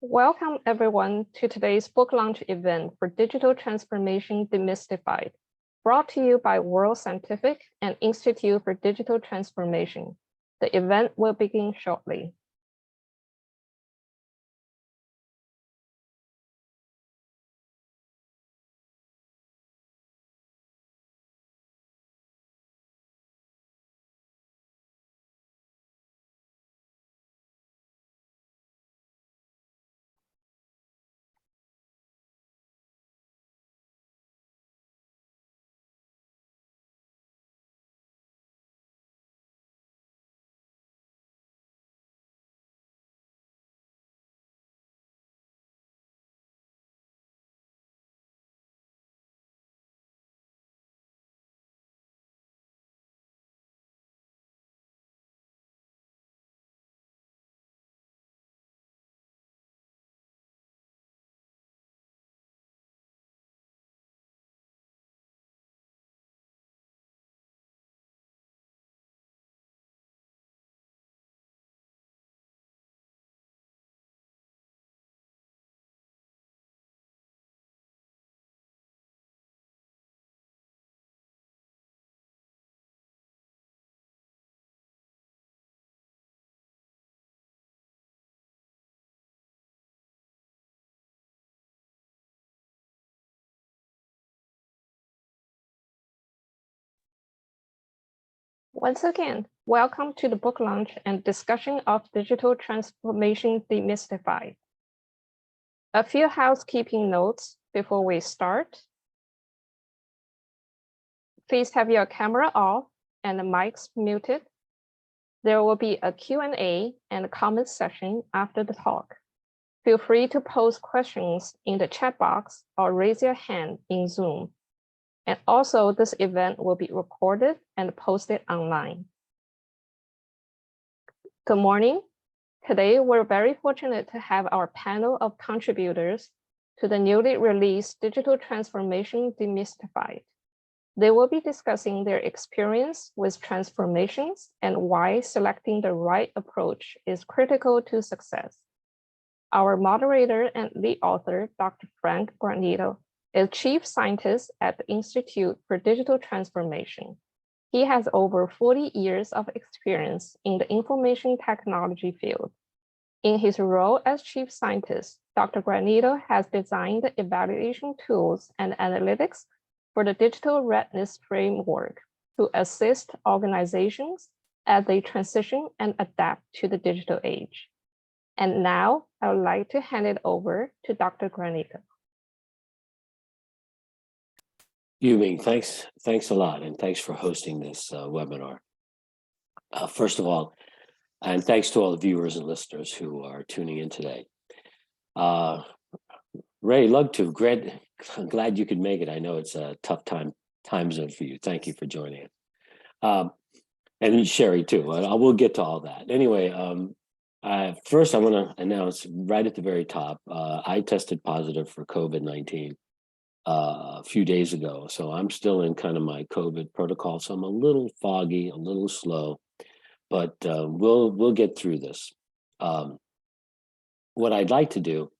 Welcome everyone to today's book launch event for Digital Transformation Demystified, brought to you by World Scientific and Institute for Digital Transformation. The event will begin shortly. Once again, welcome to the book launch and discussion of Digital Transformation Demystified. A few housekeeping notes before we start. Please have your camera off and the mics muted. There will be a Q&A and a comment session after the talk. Feel free to post questions in the chat box or raise your hand in Zoom. And also, this event will be recorded and posted online. Good morning. Today, we're very fortunate to have our panel of contributors to the newly released Digital Transformation Demystified. They will be discussing their experience with transformations and why selecting the right approach is critical to success. Our moderator and lead author, Dr. Frank Granito, is Chief Scientist at the Institute for Digital Transformation. He has over 40 years of experience in the information technology field. In his role as Chief Scientist, Dr. Granito has designed the evaluation tools and analytics for the digital readiness framework to assist organizations as they transition and adapt to the digital age. And now I would like to hand it over to Dr. Granito. Yuming, thanks a lot, and thanks for hosting this webinar. First of all, and thanks to all the viewers and listeners who are tuning in today. Ray, love to. I'm glad you could make it. I know it's a tough time zone for you. Thank you for joining us. And Sherry too. I will get to all that. Anyway, first I want to announce right at the very top, I tested positive for COVID-19. A few days ago. So I'm still in kind of my COVID protocol. So I'm a little foggy, a little slow, but we'll get through this. What I'd like to do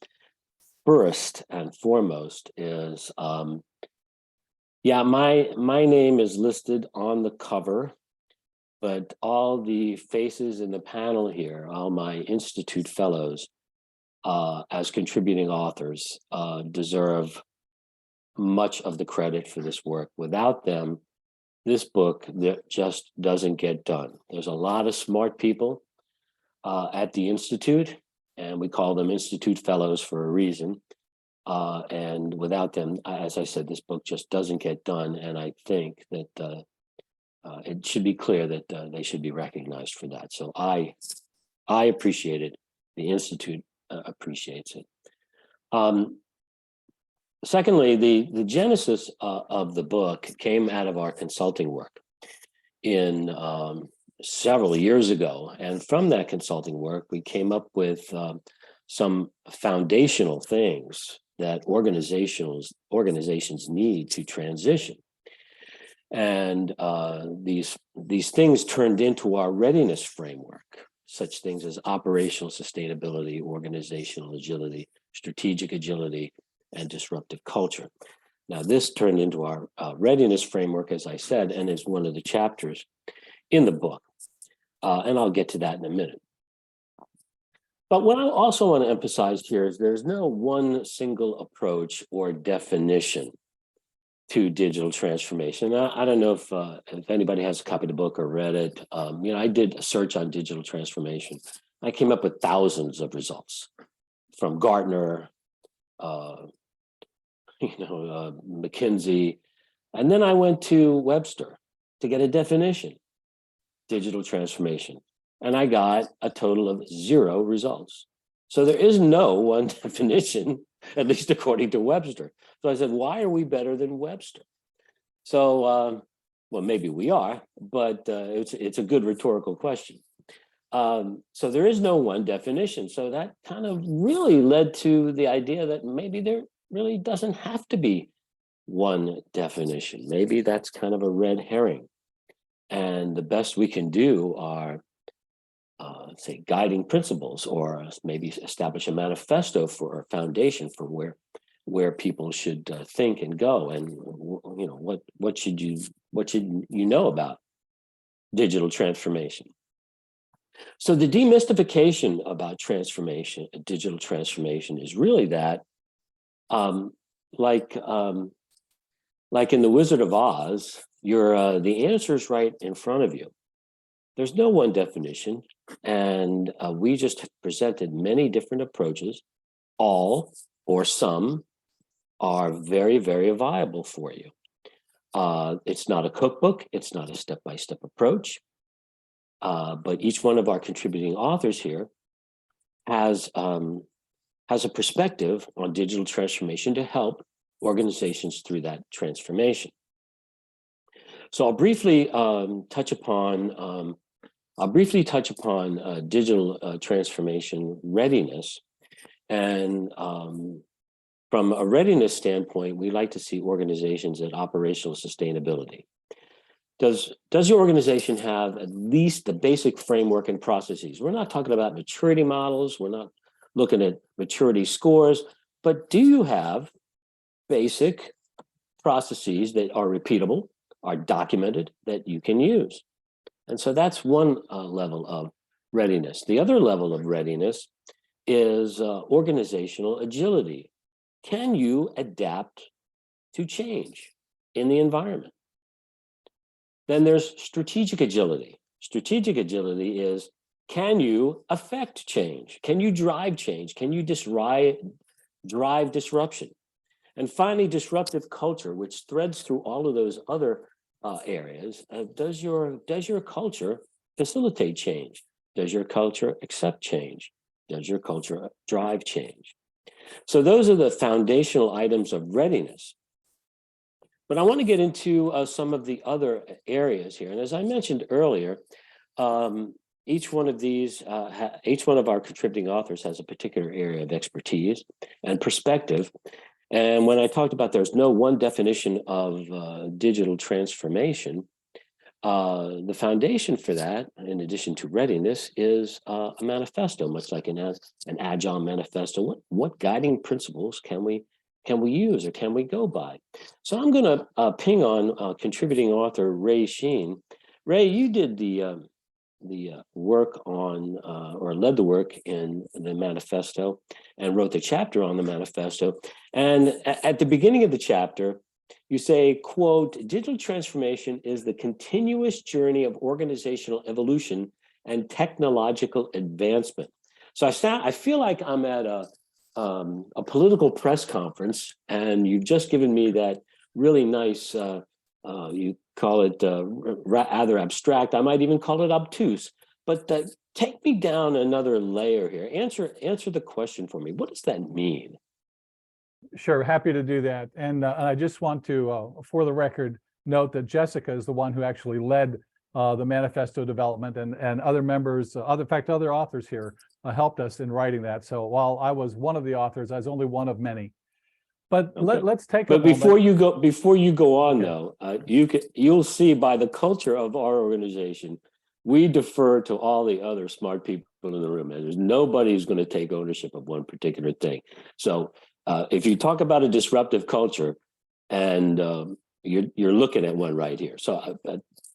first and foremost is, my name is listed on the cover, but all the faces in the panel here, all my Institute fellows as contributing authors deserve much of the credit for this work. Without them, this book just doesn't get done. There's a lot of smart people at the Institute, and we call them Institute Fellows for a reason. And without them, as I said, this book just doesn't get done. And I think that it should be clear that they should be recognized for that. So I appreciate it. The Institute appreciates it. Secondly, the genesis of the book came out of our consulting work in several years ago. And from that consulting work, we came up with some foundational things that organizations need to transition. And these things turned into our readiness framework. such things as operational sustainability, organizational agility, strategic agility, and disruptive culture. Now, this turned into our readiness framework, as I said, and is one of the chapters in the book. And I'll get to that in a minute. But what I also want to emphasize here is there's no one single approach or definition to digital transformation. I don't know if anybody has a copy of the book or read it. I did a search on digital transformation. I came up with thousands of results from Gartner, McKinsey, and then I went to Webster to get a definition, digital transformation, and I got a total of 0 results. So there is no one definition, at least according to Webster. So I said, why are we better than Webster? So, well, maybe we are, but it's a good rhetorical question. So there is no one definition. So that kind of really led to the idea that maybe there really doesn't have to be one definition. Maybe that's kind of a red herring. And the best we can do are, say, guiding principles, or maybe establish a manifesto for a foundation for where people should think and go, and what should you know about digital transformation. So the demystification about transformation, digital transformation, is really that, like in the Wizard of Oz, the answer is right in front of you. There's no one definition, and we just presented many different approaches. All or some are very, very viable for you. It's not a cookbook. It's not a step-by-step approach. But each one of our contributing authors here has a perspective on digital transformation to help organizations through that transformation. So I'll briefly touch upon digital transformation readiness. And from a readiness standpoint, we like to see organizations at operational sustainability. Does your organization have at least the basic framework and processes? We're not talking about maturity models. We're not looking at maturity scores, but do you have basic processes that are repeatable, are documented, that you can use? And so that's one level of readiness. The other level of readiness is organizational agility. Can you adapt to change in the environment? Then there's strategic agility. Strategic agility is, can you affect change? Can you drive change? Can you drive disruption? And finally, disruptive culture, which threads through all of those other areas. Does your culture facilitate change? Does your culture accept change? Does your culture drive change? So those are the foundational items of readiness. But I want to get into some of the other areas here. And as I mentioned earlier, each one of our contributing authors has a particular area of expertise and perspective. And when I talked about there's no one definition of digital transformation, the foundation for that, in addition to readiness, is a manifesto, much like an agile manifesto. What guiding principles can we use, or can we go by? So I'm going to ping on contributing author 𝓕𝓻𝓪𝓷𝓴. Ray, you did the work on, or led the work in the manifesto and wrote the chapter on the manifesto. And at the beginning of the chapter, you say, quote, digital transformation is the continuous journey of organizational evolution and technological advancement. So I feel like I'm at a political press conference, and you've just given me that really nice, you call it rather abstract, I might even call it obtuse, but take me down another layer here. Answer the question for me. What does that mean? Sure, happy to do that. And I just want to, for the record, note that Jessica is the one who actually led the manifesto development, and other members, in fact, other authors here helped us in writing that. So while I was one of the authors, I was only one of many. But okay. let's take a moment. Before you go on, okay, though, you'll see by the culture of our organization we defer to all the other smart people in the room, and there's nobody who's going to take ownership of one particular thing. So if you talk about a disruptive culture, and you're looking at one right here. So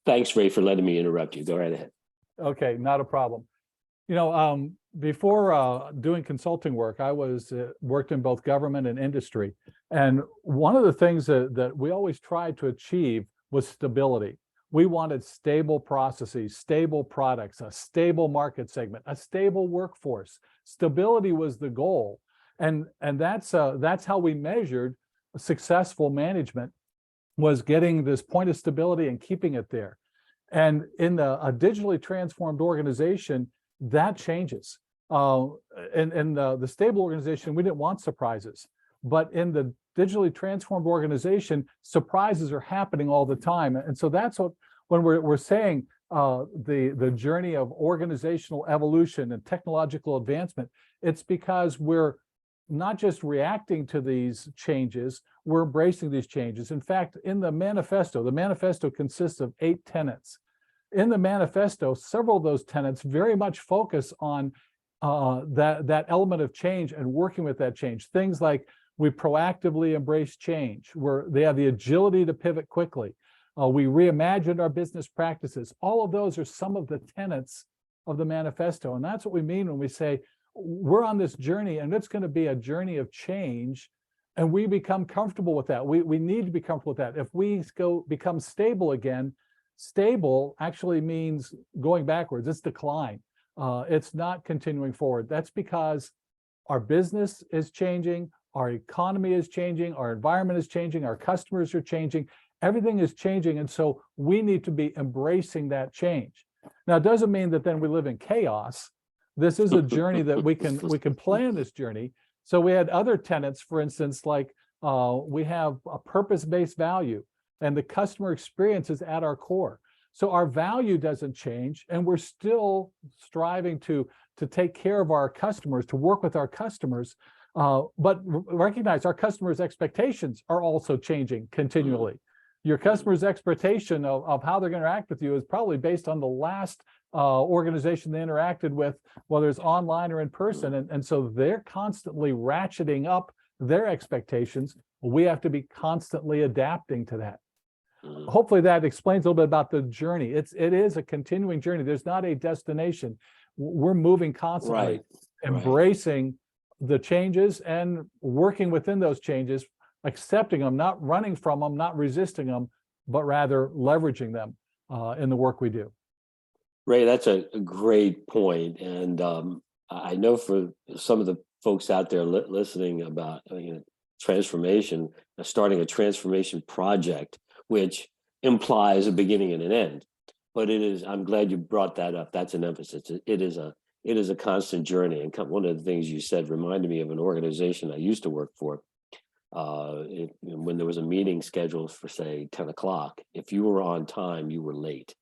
thanks, Ray, for letting me interrupt you. Go right ahead. Okay, not a problem. You know, before doing consulting work, I worked in both government and industry. And one of the things that we always tried to achieve was stability. We wanted stable processes, stable products, a stable market segment, a stable workforce. Stability was the goal. And that's how we measured successful management, was getting this point of stability and keeping it there. And in a digitally transformed organization, that changes. In the stable organization, we didn't want surprises. But in the digitally transformed organization, surprises are happening all the time. And so that's what, when we're saying the journey of organizational evolution and technological advancement, it's because we're not just reacting to these changes, we're embracing these changes. In fact, in the manifesto consists of 8 tenets. In the manifesto, several of those tenets very much focus on that element of change and working with that change. Things like we proactively embrace change, where they have the agility to pivot quickly. We reimagined our business practices. All of those are some of the tenets of the manifesto. And that's what we mean when we say we're on this journey, and it's going to be a journey of change, and we become comfortable with that. We need to be comfortable with that. If we become stable again, stable actually means going backwards. It's decline. It's not continuing forward. That's because our business is changing, our economy is changing, our environment is changing, our customers are changing, everything is changing. And so we need to be embracing that change. Now, it doesn't mean that then we live in chaos. This is a journey that we can plan this journey. So we had other tenets, for instance, like we have a purpose-based value, and the customer experience is at our core. So our value doesn't change, and we're still striving to take care of our customers, to work with our customers, but recognize our customers' expectations are also changing continually. Your customer's expectation of how they're going to interact with you is probably based on the last organization they interacted with, whether it's online or in person. And so they're constantly ratcheting up their expectations. We have to be constantly adapting to that. Hopefully that explains a little bit about the journey. It is a continuing journey. There's not a destination. We're moving constantly, embracing the changes and working within those changes, accepting them, not running from them, not resisting them, but rather leveraging them in the work we do. Ray, that's a great point. And I know for some of the folks out there listening about transformation, starting a transformation project, which implies a beginning and an end. But it is, I'm glad you brought that up. That's an emphasis. It is a constant journey. And one of the things you said reminded me of an organization I used to work for. When there was a meeting scheduled for, say, 10 o'clock, if you were on time, you were late.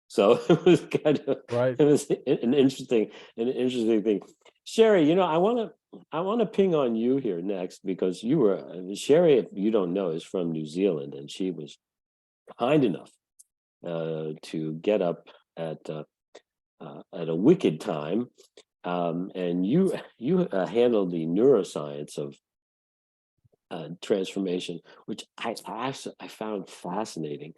So it was kind of It was an interesting thing. Sherry, I want to ping on you here next, because Sherry, if you don't know, is from New Zealand, and she was kind enough to get up at a wicked time, and you handled the neuroscience of transformation, which I found fascinating.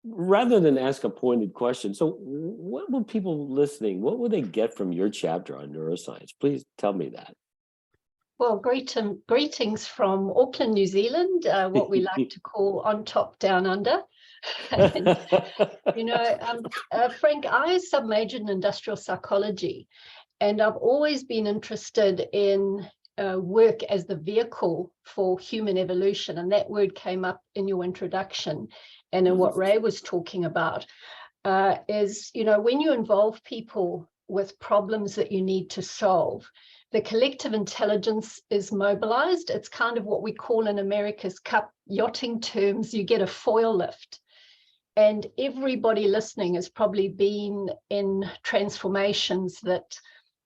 Rather than ask a pointed question, so what will people listening, what will they get from your chapter on neuroscience? Please tell me that. Well, greetings from Auckland, New Zealand, what we like to call on top, down under. And, Frank, I submajored in industrial psychology, and I've always been interested in work as the vehicle for human evolution. And that word came up in your introduction and in what Ray was talking about, is, when you involve people with problems that you need to solve, the collective intelligence is mobilized. It's kind of what we call in America's Cup yachting terms, you get a foil lift. And everybody listening has probably been in transformations that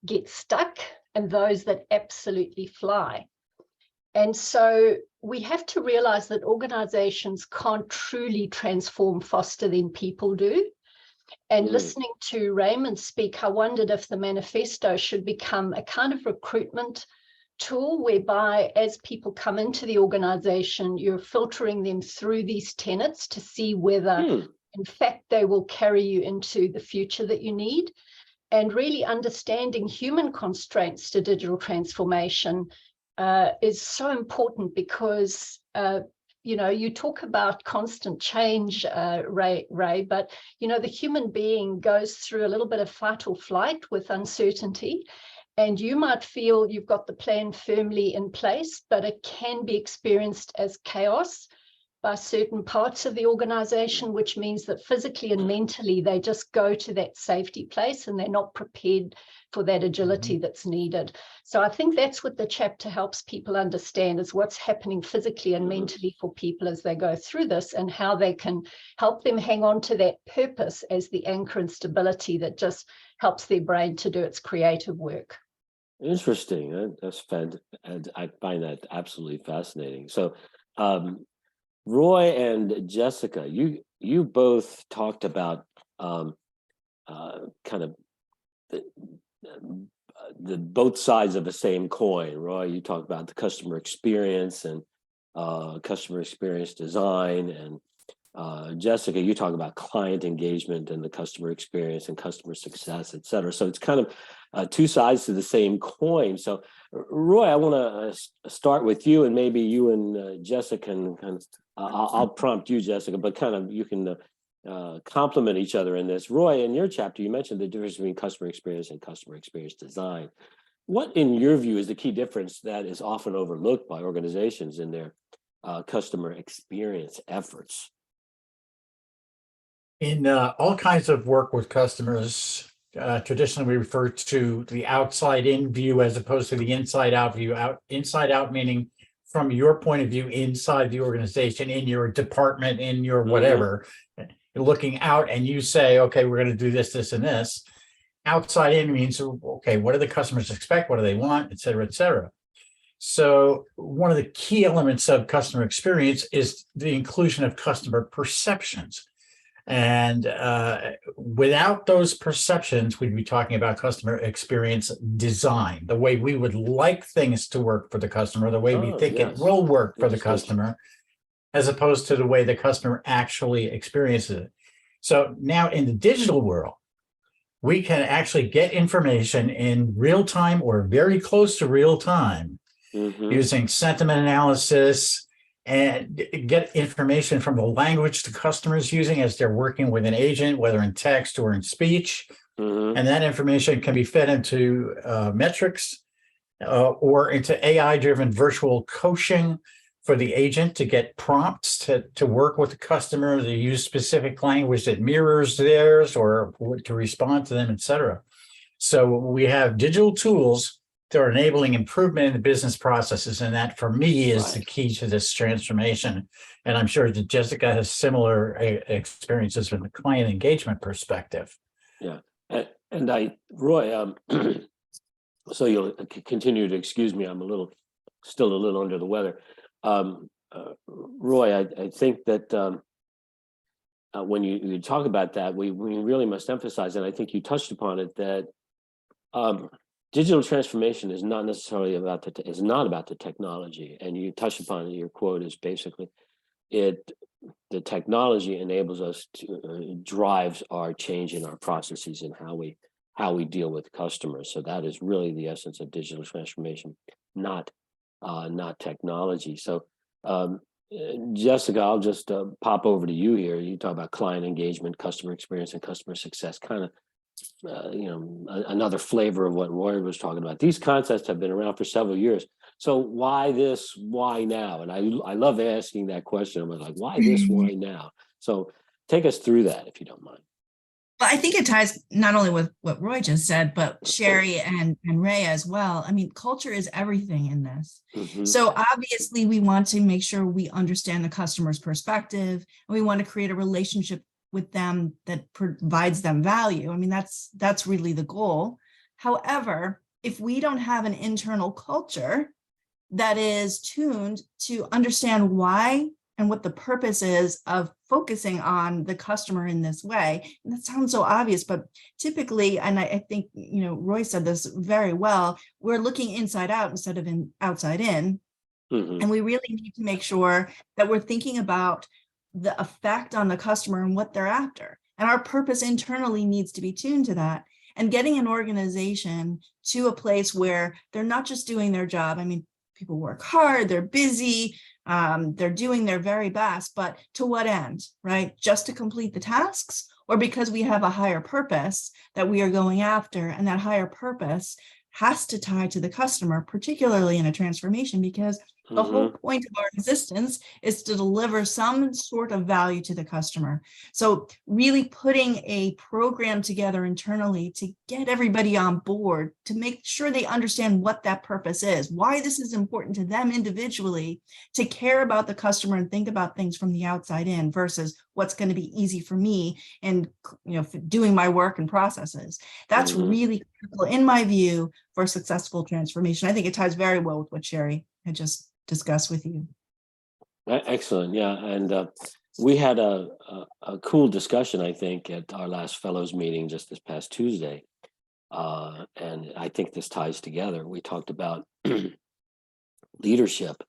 get stuck and those that absolutely fly. And so we have to realize that organizations can't truly transform faster than people do. And listening to Raymond speak, I wondered if the manifesto should become a kind of recruitment tool whereby as people come into the organization, you're filtering them through these tenets to see whether in fact they will carry you into the future that you need. And really understanding human constraints to digital transformation is so important because you talk about constant change, Ray, but the human being goes through a little bit of fight or flight with uncertainty. And you might feel you've got the plan firmly in place, but it can be experienced as chaos by certain parts of the organization, which means that physically and mentally they just go to that safety place and they're not prepared for that agility that's needed. So I think that's what the chapter helps people understand, is what's happening physically and mentally for people as they go through this, and how they can help them hang on to that purpose as the anchor and stability that just helps their brain to do its creative work. Interesting. That's fantastic. I find that absolutely fascinating. So Roy and Jessica, you both talked about kind of the both sides of the same coin. Roy, you talked about the customer experience and customer experience design, and Jessica, you talk about client engagement and the customer experience and customer success, et cetera. So it's kind of two sides to the same coin. So Roy, I want to start with you, and maybe you and Jessica can kind of, I'll prompt you, Jessica, but kind of you can complement each other in this. Roy, in your chapter, you mentioned the difference between customer experience and customer experience design. What, in your view, is the key difference that is often overlooked by organizations in their customer experience efforts? In all kinds of work with customers, traditionally we refer to the outside-in view as opposed to the inside-out view. Inside-out meaning from your point of view inside the organization, in your department, in your whatever. You're looking out and you say, okay, we're going to do this, this, and this. Outside in means, okay, what do the customers expect? What do they want? Et cetera, et cetera. So one of the key elements of customer experience is the inclusion of customer perceptions. And without those perceptions, we'd be talking about customer experience design, the way we would like things to work for the customer, the way we think it will work for the customer, as opposed to the way the customer actually experiences it. So now in the digital world, we can actually get information in real time or very close to real time using sentiment analysis, and get information from the language the customer is using as they're working with an agent, whether in text or in speech. And that information can be fed into metrics or into AI-driven virtual coaching for the agent to get prompts to work with the customer, to use specific language that mirrors theirs or to respond to them, et cetera. So we have digital tools that are enabling improvement in the business processes. And that, for me, is the key to this transformation. And I'm sure that Jessica has similar experiences from the client engagement perspective. Yeah. And Roy, so you'll continue to excuse me, I'm still a little under the weather. Roy, I think that when you talk about that, we really must emphasize, and I think you touched upon it, that digital transformation is not necessarily about the technology, and you touched upon it. Your quote is basically, the technology enables us to drives our change in our processes and how we deal with customers. So that is really the essence of digital transformation, not technology. So Jessica, I'll just pop over to you here. You talk about client engagement, customer experience, and customer success, kind of another flavor of what Roy was talking about. These concepts have been around for several years. So why this, why now? And I love asking that question. I'm like, why this, why now? So take us through that, if you don't mind. Well, I think it ties not only with what Roy just said, but Sherry and Ray as well. I mean, culture is everything in this. So obviously we want to make sure we understand the customer's perspective, and we want to create a relationship with them that provides them value. I mean, that's really the goal. However, if we don't have an internal culture that is tuned to understand why and what the purpose is of focusing on the customer in this way. And that sounds so obvious, but typically, and I think, Roy said this very well, we're looking inside out instead of outside in. And we really need to make sure that we're thinking about the effect on the customer and what they're after. And our purpose internally needs to be tuned to that. And getting an organization to a place where they're not just doing their job. I mean, people work hard, they're busy, they're doing their very best, but to what end, right? Just to complete the tasks, or because we have a higher purpose that we are going after, and that higher purpose has to tie to the customer, particularly in a transformation, because the whole point of our existence is to deliver some sort of value to the customer. So really putting a program together internally to get everybody on board, to make sure they understand what that purpose is, why this is important to them individually, to care about the customer and think about things from the outside in versus what's going to be easy for me and doing my work and processes. That's really critical, in my view, for successful transformation. I think it ties very well with what Sherry had just discuss with you. Excellent. Yeah. And we had a cool discussion, I think, at our last fellows meeting just this past Tuesday. And I think this ties together. We talked about leadership.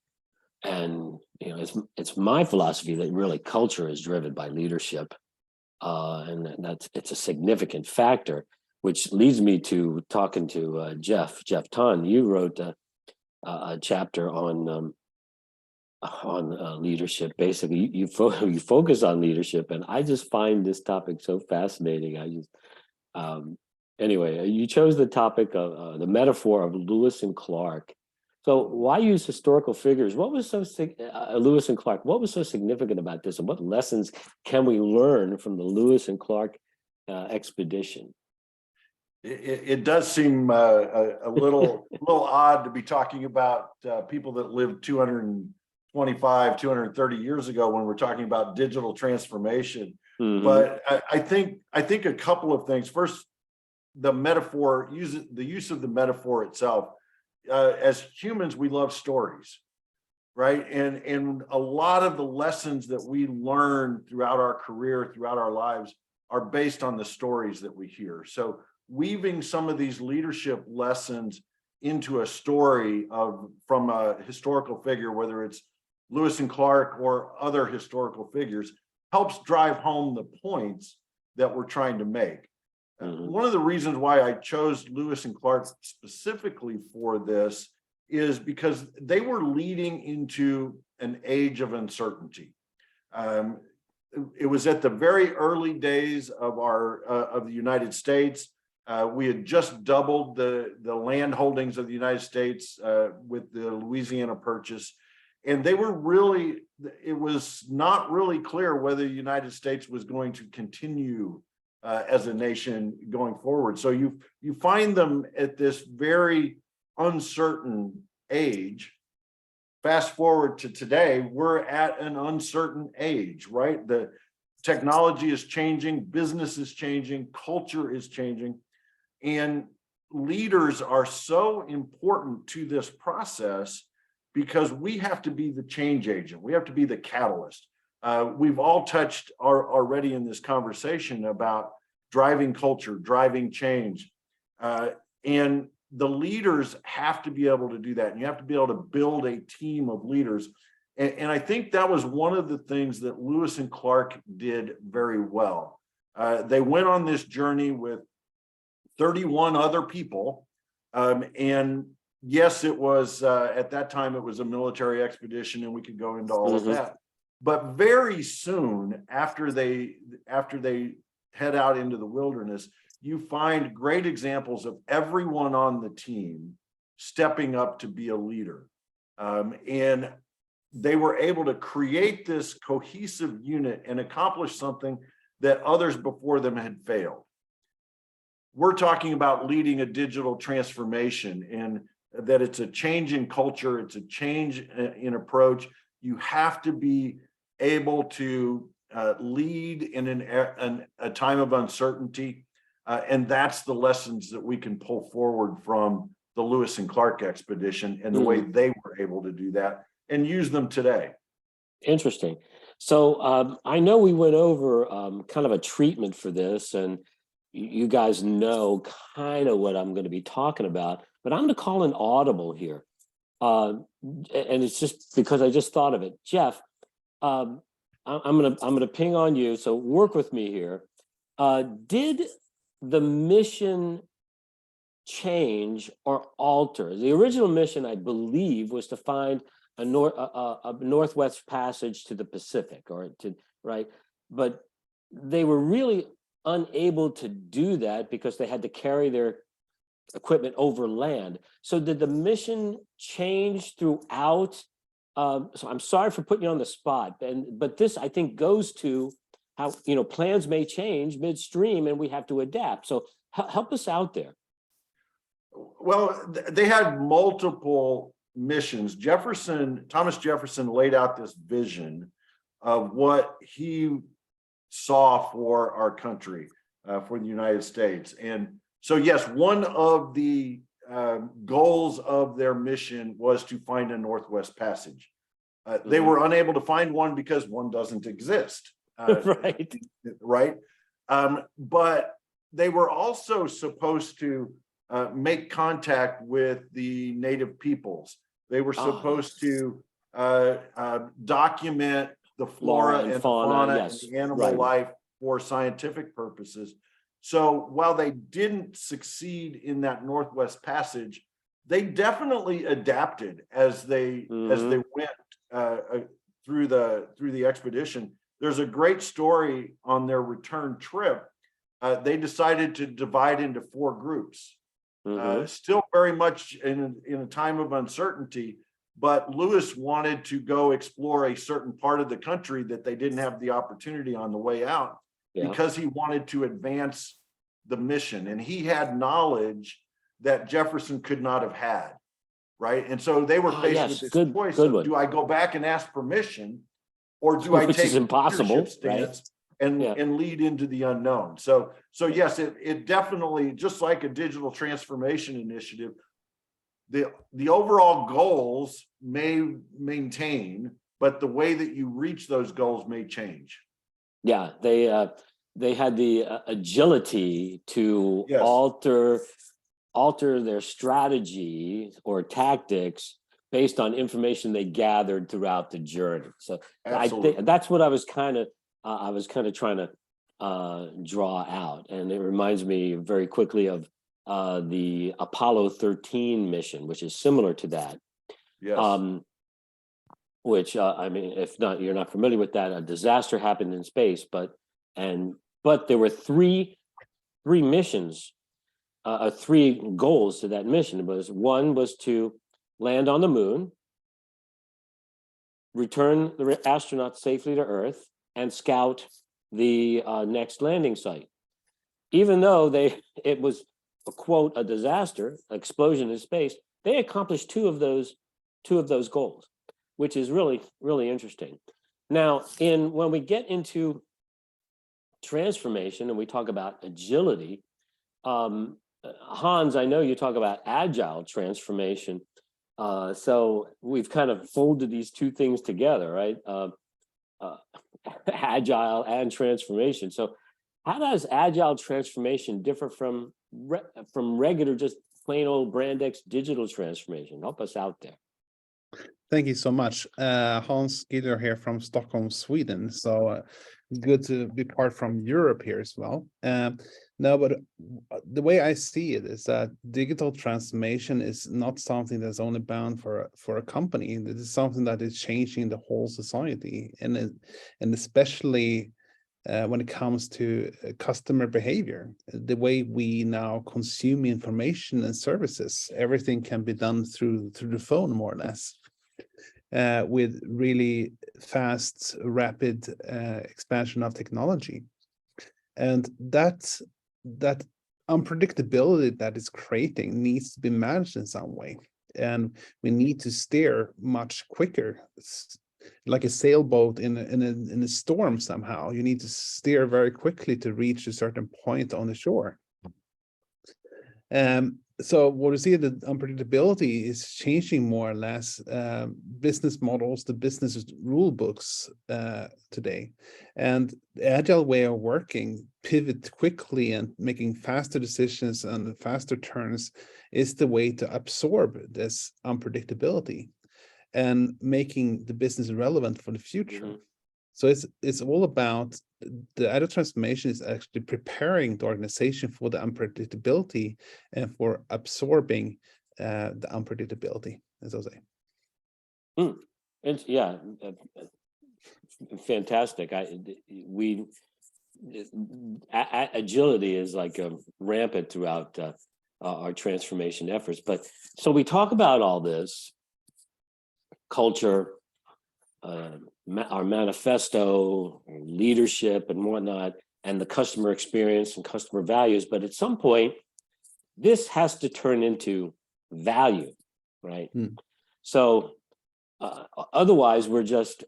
And, it's my philosophy that really culture is driven by leadership. And it's a significant factor, which leads me to talking to Jeff Ton. You wrote a chapter on leadership. Basically, you focus on leadership, and I just find this topic so fascinating. Anyway, you chose the topic of the metaphor of Lewis and Clark. So why use historical figures? What was so Lewis and Clark? What was so significant about this, and what lessons can we learn from the Lewis and Clark expedition? It does seem a little odd to be talking about people that lived 225, 230 years ago when we're talking about digital transformation. But I think a couple of things. First, the metaphor, the use of the metaphor itself. As humans, we love stories, right? And a lot of the lessons that we learn throughout our career, throughout our lives, are based on the stories that we hear. So weaving some of these leadership lessons into a story from a historical figure, whether it's Lewis and Clark or other historical figures, helps drive home the points that we're trying to make. One of the reasons why I chose Lewis and Clark specifically for this is because they were leading into an age of uncertainty. It was at the very early days of the United States. We had just doubled the land holdings of the United States with the Louisiana Purchase. And it was not really clear whether the United States was going to continue as a nation going forward. So you find them at this very uncertain age. Fast forward to today, we're at an uncertain age, right? The technology is changing, business is changing, culture is changing. And leaders are so important to this process because we have to be the change agent. We have to be the catalyst. We've all touched already in this conversation about driving culture, driving change. And the leaders have to be able to do that. And you have to be able to build a team of leaders. And I think that was one of the things that Lewis and Clark did very well. They went on this journey with 31 other people. And yes, it was, at that time, it was a military expedition, and we could go into all of that. But very soon after they head out into the wilderness, you find great examples of everyone on the team stepping up to be a leader. And they were able to create this cohesive unit and accomplish something that others before them had failed. We're talking about leading a digital transformation, and that it's a change in culture, it's a change in approach. You have to be able to lead in a time of uncertainty. And that's the lessons that we can pull forward from the Lewis and Clark expedition and the way they were able to do that and use them today. Interesting. So I know we went over kind of a treatment for this, and you guys know kind of what I'm going to be talking about, but I'm going to call an audible here. And it's just because I just thought of it. Jeff, I'm gonna ping on you, so work with me here. Did the mission change or alter? The original mission, I believe, was to find a northwest passage to the Pacific, or to right, but they were really unable to do that because they had to carry their equipment over land. So did the mission change throughout? So I'm sorry for putting you on the spot, but this I think goes to how, you know, plans may change midstream and we have to adapt. So help us out there. Well, they had multiple missions. Thomas Jefferson laid out this vision of what he saw for our country, for the United States. And so, yes, one of the goals of their mission was to find a Northwest Passage. They were unable to find one because one doesn't exist. Right. Right. But they were also supposed to make contact with the native peoples. They were supposed to document the flora and fauna yes, and the animal life for scientific purposes. So while they didn't succeed in that Northwest Passage, they definitely adapted as they went through the expedition. There's a great story on their return trip. They decided to divide into 4 groups. Still very much in a time of uncertainty, but Lewis wanted to go explore a certain part of the country that they didn't have the opportunity on the way out, because he wanted to advance the mission, and he had knowledge that Jefferson could not have had, right? And so they were faced with this choice of, do I go back and ask permission, or do I take a leadership stance and lead into the unknown? So yes, it definitely, just like a digital transformation initiative, the overall goals may maintain, but the way that you reach those goals may change. Yeah, they had the agility to alter their strategy or tactics based on information they gathered throughout the journey. So I think that's what I was kind of trying to draw out. And it reminds me very quickly of the Apollo 13 mission, which is similar to that. Yes. Which I mean, if not, you're not familiar with that, a disaster happened in space, but there were three missions, 3 goals to that mission. One was to land on the moon, return the astronauts safely to Earth, and scout the next landing site. Even though it was a quote, a disaster, explosion in space, they accomplished two of those goals, which is really, really interesting. Now, when we get into transformation and we talk about agility, Hans, I know you talk about agile transformation. So we've kind of folded these two things together, right? Agile and transformation. So how does agile transformation differ from regular, just plain old Brandeis digital transformation? Help us out there. Thank you so much. Hans Giller here from Stockholm, Sweden. So good to be part from Europe here as well. No, but the way I see it is that digital transformation is not something that's only bound for a company. It is something that is changing the whole society, and especially when it comes to customer behavior, the way we now consume information and services. Everything can be done through the phone, more or less. With really fast, rapid expansion of technology. And that unpredictability that is creating needs to be managed in some way. And we need to steer much quicker. It's like a sailboat in a storm somehow. You need to steer very quickly to reach a certain point on the shore. so what we see, the unpredictability is changing more or less business models, the business rule books today. And the agile way of working, pivot quickly and making faster decisions and faster turns is the way to absorb this unpredictability and making the business relevant for the future. So it's all about the agile transformation is actually preparing the organization for the unpredictability and for absorbing the unpredictability, as I say. It's fantastic. Agility is like rampant throughout our transformation efforts. But so we talk about all this culture, our manifesto, leadership and whatnot, and the customer experience and customer values. But at some point, this has to turn into value, right? So otherwise, we're just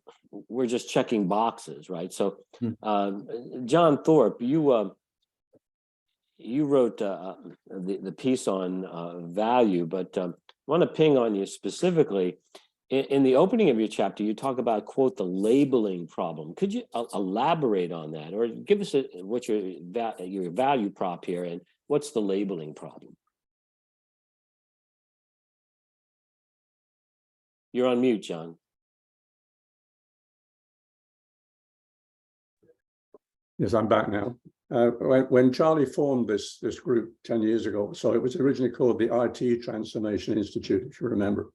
checking boxes, right? So John Thorpe, you wrote the piece on value, but I want to ping on you specifically. In the opening of your chapter, you talk about, quote, the labeling problem. Could you elaborate on that, or give us what's your value prop here, and what's the labeling problem? You're on mute, John. Yes, I'm back now. When Charlie formed this group 10 years ago, so it was originally called the IT Transformation Institute, if you remember.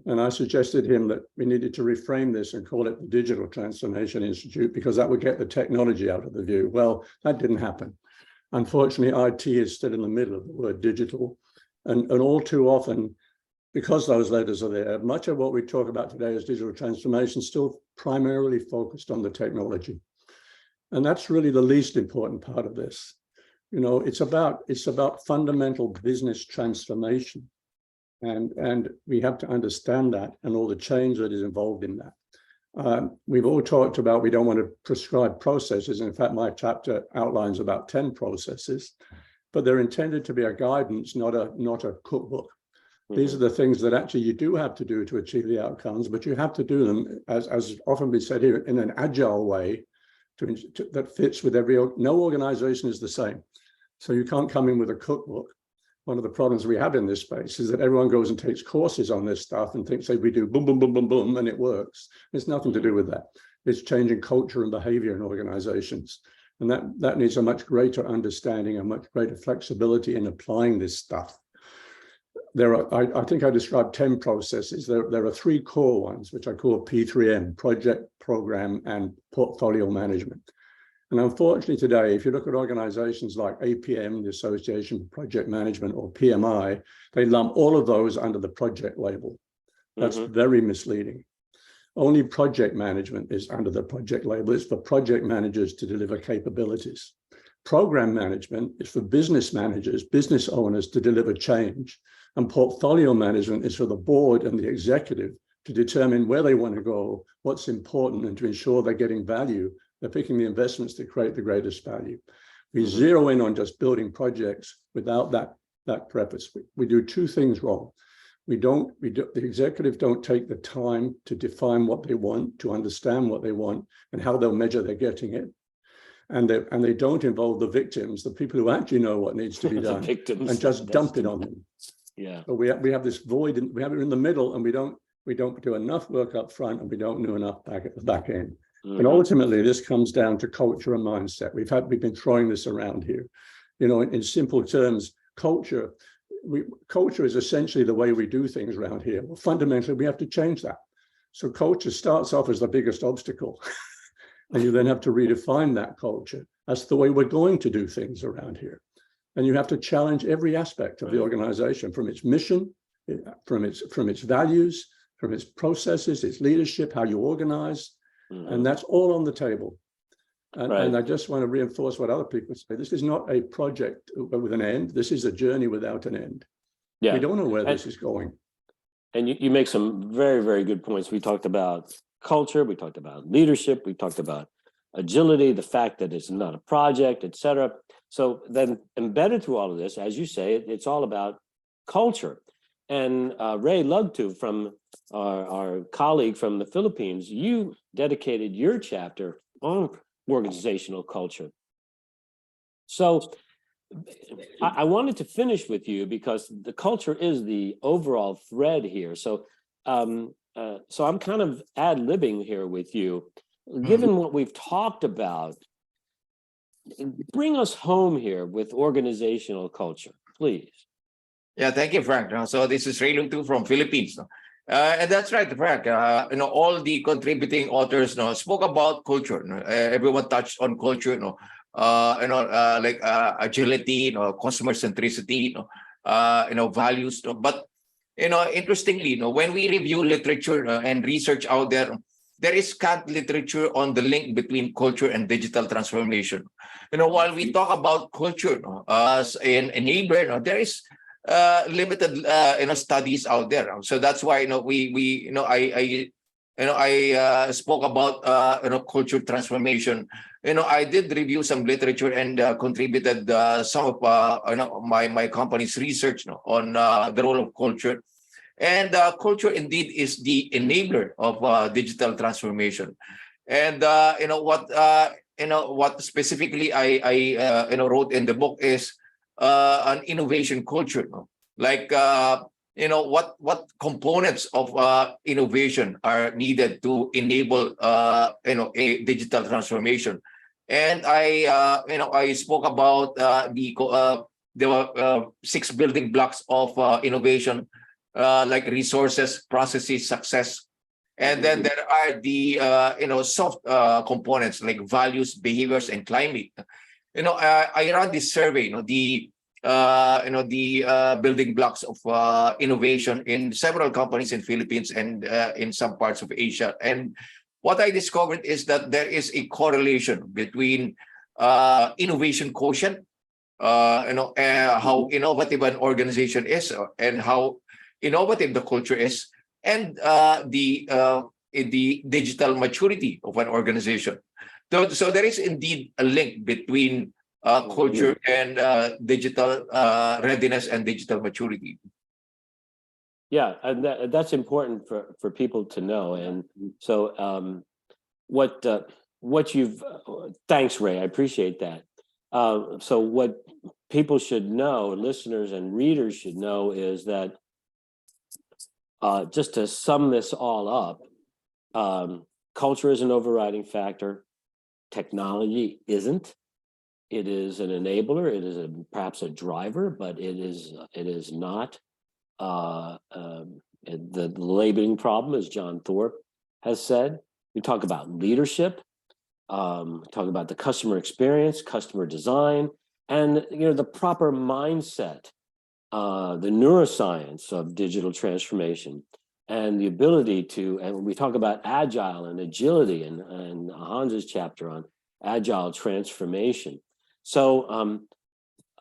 And I suggested to him that we needed to reframe this and call it the Digital Transformation Institute, because that would get the technology out of the view. Well, that didn't happen. Unfortunately, IT is still in the middle of the word digital. And all too often, because those letters are there, much of what we talk about today as digital transformation still primarily focused on the technology. And that's really the least important part of this. You know, it's about fundamental business transformation. And we have to understand that and all the change that is involved in that. We've all talked about we don't want to prescribe processes. In fact, my chapter outlines about 10 processes, but they're intended to be a guidance, not a cookbook. These are the things that actually you do have to do to achieve the outcomes, but you have to do them, as often been said here, in an agile way that fits with no organization is the same. So you can't come in with a cookbook. One of the problems we have in this space is that everyone goes and takes courses on this stuff and thinks, say, we do boom, boom, boom, boom, boom, and it works. It's nothing to do with that. It's changing culture and behavior in organizations. And that needs a much greater understanding, a much greater flexibility in applying this stuff. I think I described 10 processes. There are 3 core ones, which I call P3M, project, program, and portfolio management. And unfortunately today, if you look at organizations like APM, the Association for Project Management, or PMI, they lump all of those under the project label. That's very misleading. Only project management is under the project label. It's for project managers to deliver capabilities. Program management is for business managers, business owners to deliver change. And portfolio management is for the board and the executive to determine where they want to go, what's important, and to ensure they're getting value. They're picking the investments to create the greatest value. We zero in on just building projects without that preface. We do 2 things wrong. The executive don't take the time to define what they want, to understand what they want, and how they'll measure they're getting it. And they don't involve the victims, the people who actually know what needs to be done, and just dump it on them. Yeah. So we have this void, and we have it in the middle, and we don't do enough work up front, and we don't do enough back at the back end. And ultimately, this comes down to culture and mindset. We've been throwing this around here. You know, in simple terms, culture is essentially the way we do things around here. Well, fundamentally, we have to change that. So culture starts off as the biggest obstacle. And you then have to redefine that culture. That's the way we're going to do things around here. And you have to challenge every aspect of the organization, from its mission, from its values, from its processes, its leadership, how you organize. And that's all on the table. And I just want to reinforce what other people say. This is not a project with an end. This is a journey without an end. Yeah. We don't know where this is going. And you make some very, very good points. We talked about culture, we talked about leadership, we talked about agility, the fact that it's not a project, et cetera. So then embedded through all of this, as you say, it's all about culture. And 𝓕𝓻𝓪𝓷𝓴, from our colleague from the Philippines, you dedicated your chapter on organizational culture. So I wanted to finish with you because the culture is the overall thread here. So so I'm kind of ad-libbing here with you. Given what we've talked about, bring us home here with organizational culture, please. Yeah, thank you, Frank. So this is 𝓕𝓻𝓪𝓷𝓴 from Philippines. And that's right, Frank. All the contributing authors spoke about culture. Everyone touched on culture. Like agility, customer centricity, values. But interestingly, when we review literature and research out there, there is scant literature on the link between culture and digital transformation. While we talk about culture as an enabler, there is limited studies out there. So that's why I spoke about culture transformation. I did review some literature and contributed some of my company's research on the role of culture. And culture indeed is the enabler of digital transformation. And what specifically I wrote in the book is an innovation culture. Like what components of innovation are needed to enable a digital transformation. And I spoke about the 6 building blocks of innovation, like resources, processes, success. And then there are the soft components like values, behaviors, and climate. I ran this survey, the building blocks of innovation in several companies in Philippines and in some parts of Asia. And what I discovered is that there is a correlation between innovation quotient, how innovative an organization is and how innovative the culture is, and the digital maturity of an organization. So there is indeed a link between culture and digital readiness and digital maturity. Yeah, and that's important for people to know. And so what you've, thanks, Ray, I appreciate that. So what people should know, listeners and readers should know, is that just to sum this all up, culture is an overriding factor. Technology isn't. It is an enabler. It is perhaps a driver, but it is not the labeling problem, as John Thorpe has said. We talk about leadership, talk about the customer experience, customer design, and the proper mindset, the neuroscience of digital transformation, and the ability to, and we talk about agile and agility and Hans's chapter on agile transformation. So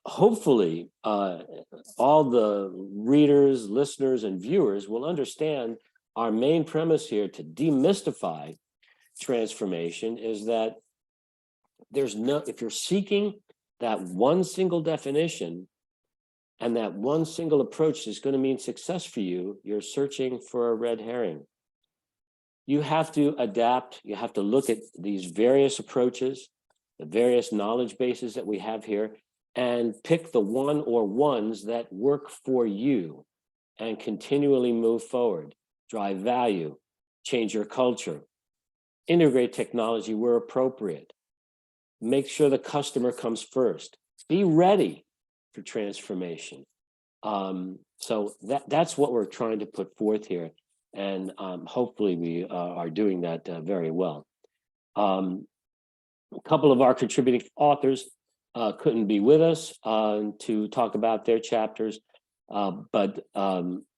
hopefully all the readers, listeners, and viewers will understand our main premise here to demystify transformation is that there's no, if you're seeking that one single definition and that one single approach is going to mean success for you, you're searching for a red herring. You have to adapt. You have to look at these various approaches, the various knowledge bases that we have here, and pick the one or ones that work for you and continually move forward, drive value, change your culture, integrate technology where appropriate, make sure the customer comes first, be ready for transformation. So that's what we're trying to put forth here. And hopefully we are doing that very well. A couple of our contributing authors couldn't be with us to talk about their chapters, but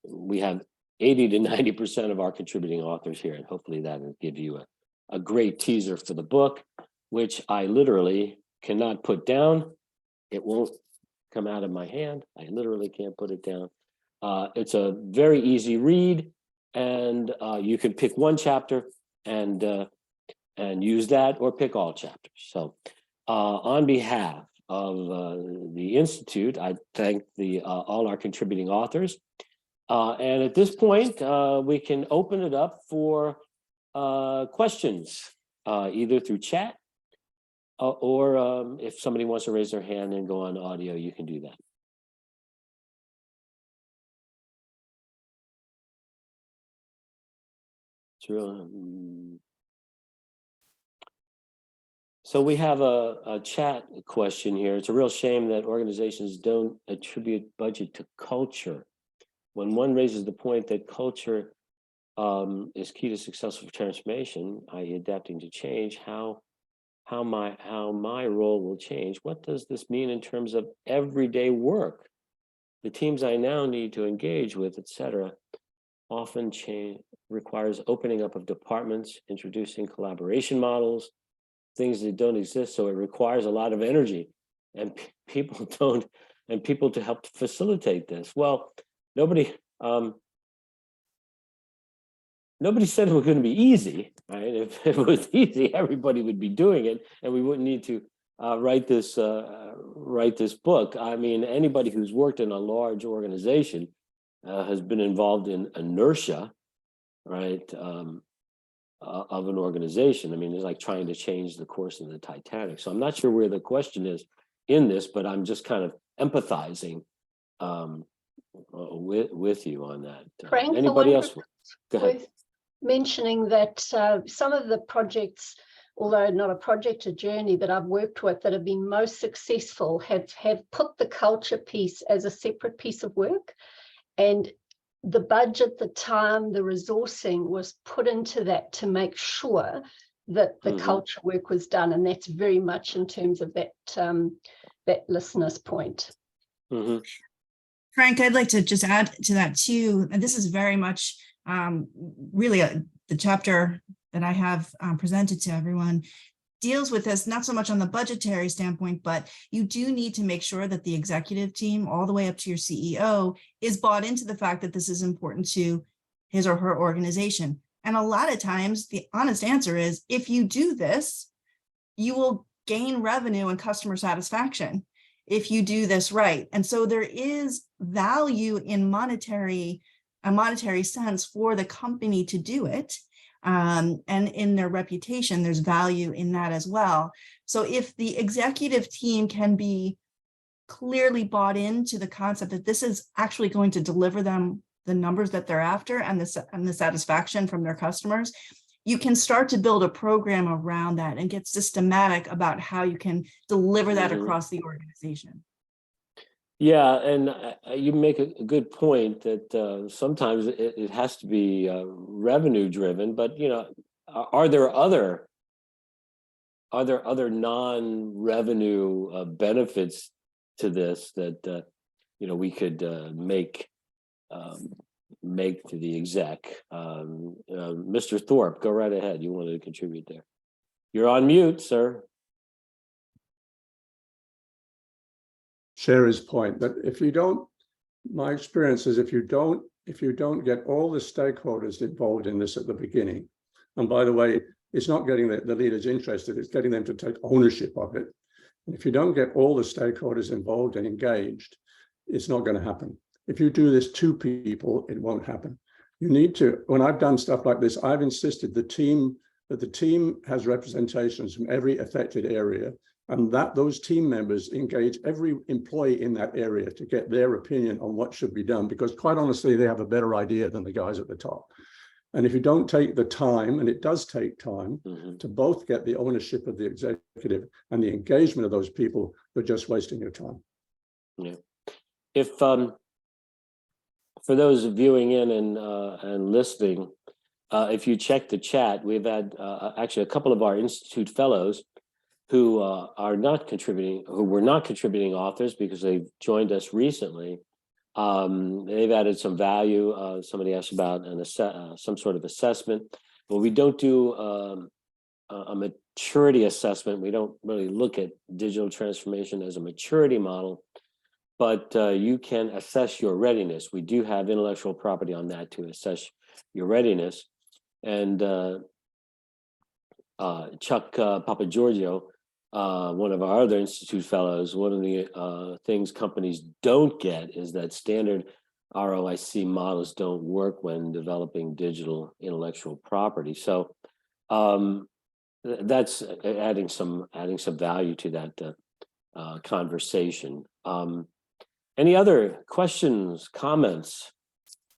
we have 80 to 90% of our contributing authors here, and hopefully that will give you a great teaser for the book, which I literally cannot put down. It won't come out of my hand. I literally can't put it down. It's a very easy read, and you can pick one chapter and use that, or pick all chapters. So on behalf the Institute. I thank all our contributing authors. And at this point, we can open it up for questions, either through chat or if somebody wants to raise their hand and go on audio, you can do that. So we have a chat question here. It's a real shame that organizations don't attribute budget to culture. When one raises the point that culture is key to successful transformation, i.e. adapting to change, how my role will change. What does this mean in terms of everyday work? The teams I now need to engage with, etc., often requires opening up of departments, introducing collaboration models, things that don't exist. So it requires a lot of energy, and people to help facilitate this. Well, nobody said it was going to be easy, right? If it was easy, everybody would be doing it, and we wouldn't need to write this book. I mean, anybody who's worked in a large organization has been involved in inertia, right, of an organization. I mean, it's like trying to change the course of the Titanic. So I'm not sure where the question is in this, but I'm just kind of empathizing with you on that. Frank, anybody else? Go ahead. Mentioning that some of the projects, although not a project, a journey that I've worked with that have been most successful have put the culture piece as a separate piece of work, and the budget, the time, the resourcing was put into that to make sure that the culture work was done, and that's very much in terms of that that listener's point. Frank, I'd like to just add to that too, and this is very much really the chapter that I have presented to everyone deals with this, not so much on the budgetary standpoint, but you do need to make sure that the executive team all the way up to your CEO is bought into the fact that this is important to his or her organization. And a lot of times the honest answer is, if you do this, you will gain revenue and customer satisfaction if you do this right. And so there is value in a monetary sense for the company to do it. And in their reputation, there's value in that as well. So if the executive team can be clearly bought into the concept that this is actually going to deliver them the numbers that they're after and the satisfaction from their customers, you can start to build a program around that and get systematic about how you can deliver that across the organization. Yeah, and you make a good point that sometimes it has to be revenue driven, but are there other non-revenue benefits to this that we could make to the exec? Mr. Thorpe, go right ahead. You wanted to contribute there. You're on mute, sir. Share his point that if you don't, my experience is if you don't get all the stakeholders involved in this at the beginning, and by the way, it's not getting the leaders interested, it's getting them to take ownership of it. And if you don't get all the stakeholders involved and engaged, it's not going to happen. If you do this to people, it won't happen. You need to, when I've done stuff like this, I've insisted that the team has representations from every affected area, and that those team members engage every employee in that area to get their opinion on what should be done, because quite honestly, they have a better idea than the guys at the top. And if you don't take the time, and it does take time, to both get the ownership of the executive and the engagement of those people, you're just wasting your time. Yeah. If for those viewing in and listening, if you check the chat, we've had actually a couple of our Institute fellows who were not contributing authors because they've joined us recently. They've added some value. Somebody asked about some sort of assessment, but we don't do a maturity assessment. We don't really look at digital transformation as a maturity model, but you can assess your readiness. We do have intellectual property on that to assess your readiness. And Chuck Papagiorgio one of our other Institute fellows, one of the things companies don't get is that standard ROIC models don't work when developing digital intellectual property. So that's adding some value to that conversation. Any other questions, comments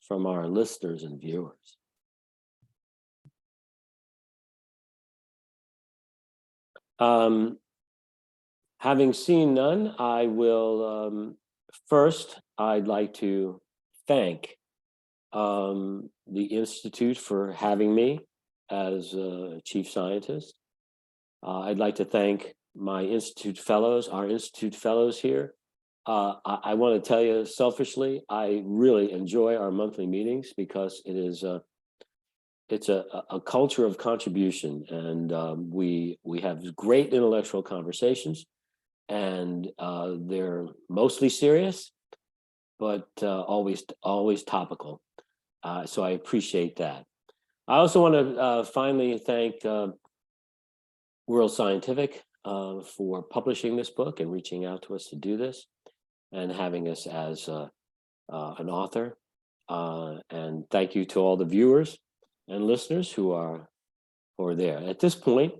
from our listeners and viewers? Having seen none, I will first, I'd like to thank the Institute for having me as chief scientist. I'd like to thank my Institute fellows, our Institute fellows here. I want to tell you selfishly, I really enjoy our monthly meetings because it is it's a culture of contribution, and we have great intellectual conversations, and they're mostly serious, but always topical. So I appreciate that. I also want to finally thank World Scientific for publishing this book and reaching out to us to do this and having us as an author. And thank you to all the viewers and listeners who are there. At this point,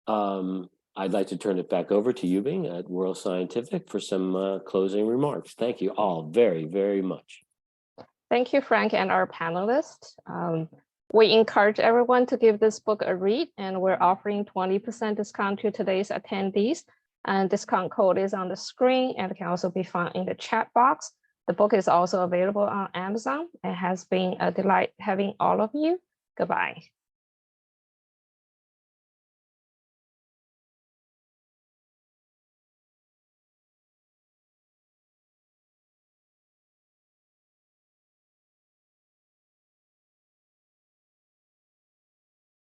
I'd like to turn it back over to Yubing at World Scientific for some closing remarks. Thank you all very, very much. Thank you, Frank, and our panelists. We encourage everyone to give this book a read, and we're offering 20% discount to today's attendees. And discount code is on the screen and can also be found in the chat box. The book is also available on Amazon. It has been a delight having all of you. Goodbye.